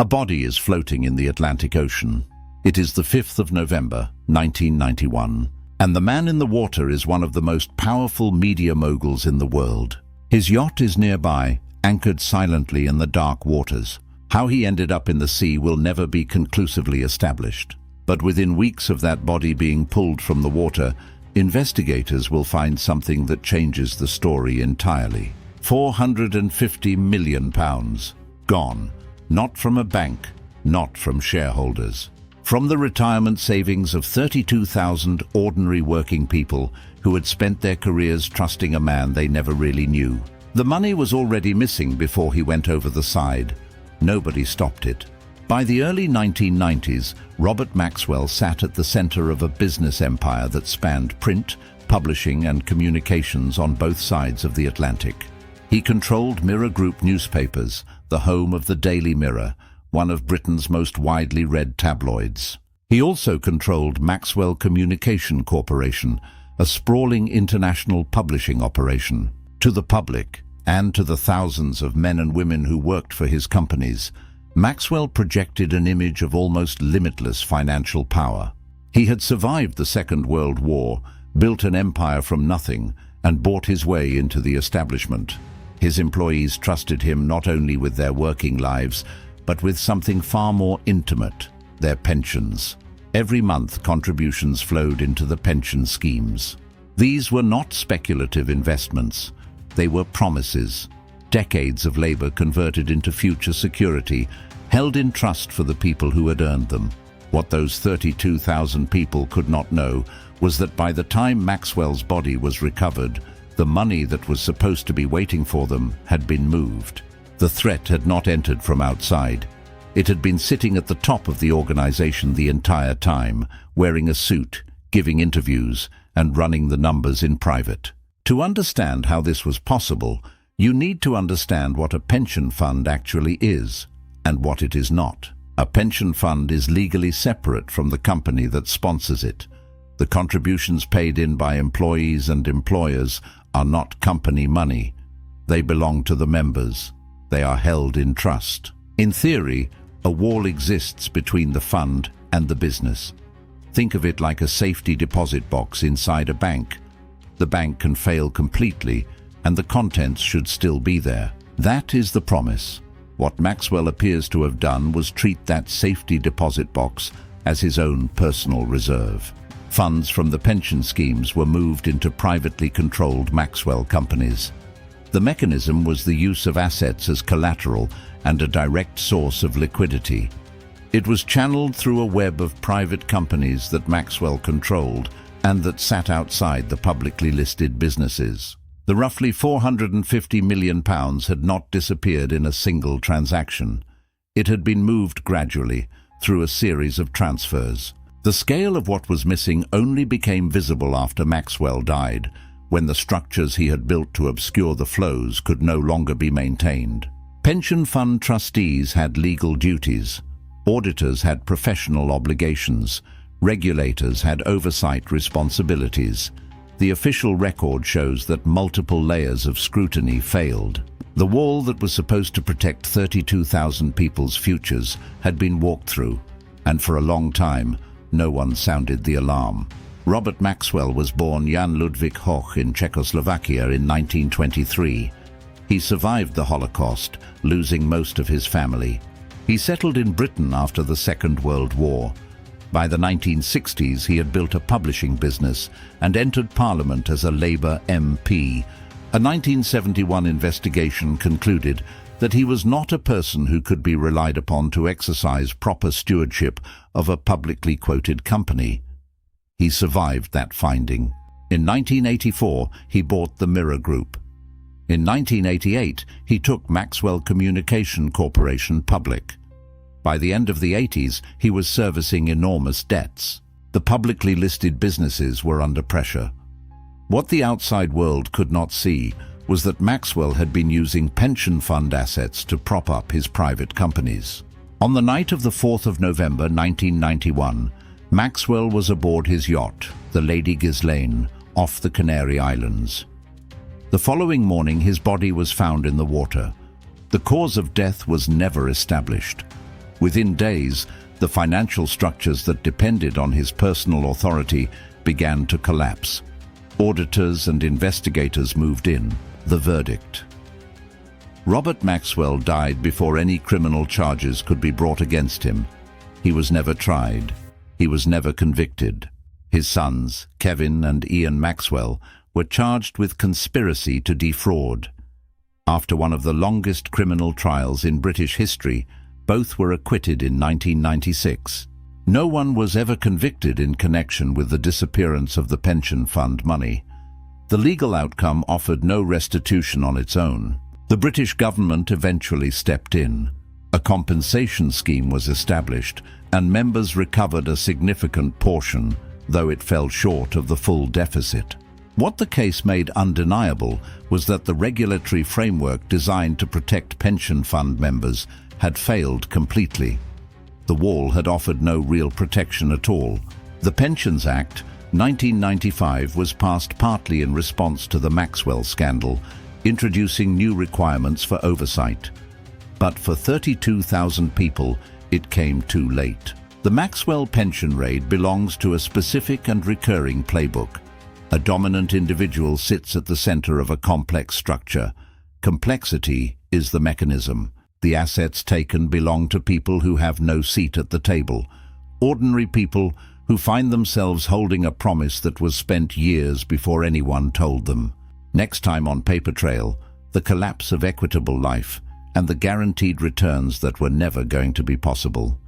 A body is floating in the Atlantic Ocean. It is the 5th of November, 1991, and the man in the water is one of the most powerful media moguls in the world. His yacht is nearby, anchored silently in the dark waters. How he ended up in the sea will never be conclusively established. But within weeks of that body being pulled from the water, investigators will find something that changes the story entirely. £450 million. Gone. Not from a bank, not from shareholders. From the retirement savings of 32,000 ordinary working people who had spent their careers trusting a man they never really knew. The money was already missing before he went over the side. Nobody stopped it. By the early 1990s, Robert Maxwell sat at the center of a business empire that spanned print, publishing, and communications on both sides of the Atlantic. He controlled Mirror Group newspapers, the home of the Daily Mirror, one of Britain's most widely read tabloids. He also controlled Maxwell Communication Corporation, a sprawling international publishing operation. To the public, and to the thousands of men and women who worked for his companies, Maxwell projected an image of almost limitless financial power. He had survived the Second World War, built an empire from nothing, and bought his way into the establishment. His employees trusted him not only with their working lives, but with something far more intimate, their pensions. Every month, contributions flowed into the pension schemes. These were not speculative investments. They were promises, decades of labor converted into future security, held in trust for the people who had earned them. What those 32,000 people could not know was that by the time Maxwell's body was recovered, the money that was supposed to be waiting for them had been moved. The threat had not entered from outside. It had been sitting at the top of the organization the entire time, wearing a suit, giving interviews, and running the numbers in private. To understand how this was possible, you need to understand what a pension fund actually is, and what it is not. A pension fund is legally separate from the company that sponsors it. The contributions paid in by employees and employers are not company money. They belong to the members. They are held in trust. In theory, a wall exists between the fund and the business. Think of it like a safety deposit box inside a bank. The bank can fail completely, and the contents should still be there. That is the promise. What Maxwell appears to have done was treat that safety deposit box as his own personal reserve. Funds from the pension schemes were moved into privately controlled Maxwell companies. The mechanism was the use of assets as collateral and a direct source of liquidity. It was channeled through a web of private companies that Maxwell controlled and that sat outside the publicly listed businesses. The roughly £450 million had not disappeared in a single transaction. It had been moved gradually through a series of transfers. The scale of what was missing only became visible after Maxwell died, when the structures he had built to obscure the flows could no longer be maintained. Pension fund trustees had legal duties. Auditors had professional obligations. Regulators had oversight responsibilities. The official record shows that multiple layers of scrutiny failed. The wall that was supposed to protect 32,000 people's futures had been walked through, and for a long time, no one sounded the alarm. Robert Maxwell was born Jan Ludwig Hoch in Czechoslovakia in 1923. He survived the Holocaust, losing most of his family. He settled in Britain after the Second World War. By the 1960s, he had built a publishing business and entered Parliament as a Labour MP. A 1971 investigation concluded that he was not a person who could be relied upon to exercise proper stewardship of a publicly quoted company. He survived that finding. In 1984, he bought the Mirror Group. In 1988, he took Maxwell Communication Corporation public. By the end of the 80s, he was servicing enormous debts. The publicly listed businesses were under pressure. What the outside world could not see was that Maxwell had been using pension fund assets to prop up his private companies. On the night of the 4th of November 1991, Maxwell was aboard his yacht, the Lady Ghislaine, off the Canary Islands. The following morning, his body was found in the water. The cause of death was never established. Within days, the financial structures that depended on his personal authority began to collapse. Auditors and investigators moved in. The verdict. Robert Maxwell died before any criminal charges could be brought against him. He was never tried. He was never convicted. His sons, Kevin and Ian Maxwell, were charged with conspiracy to defraud. After one of the longest criminal trials in British history, both were acquitted in 1996. No one was ever convicted in connection with the disappearance of the pension fund money. The legal outcome offered no restitution on its own. The British government eventually stepped in. A compensation scheme was established, and members recovered a significant portion, though it fell short of the full deficit. What the case made undeniable was that the regulatory framework designed to protect pension fund members had failed completely. The wall had offered no real protection at all. The Pensions Act, 1995, was passed partly in response to the Maxwell scandal, introducing new requirements for oversight. But for 32,000 people, it came too late. The Maxwell pension raid belongs to a specific and recurring playbook. A dominant individual sits at the center of a complex structure. Complexity is the mechanism. The assets taken belong to people who have no seat at the table. Ordinary people who find themselves holding a promise that was spent years before anyone told them. Next time on Paper Trail, the collapse of equitable life and the guaranteed returns that were never going to be possible.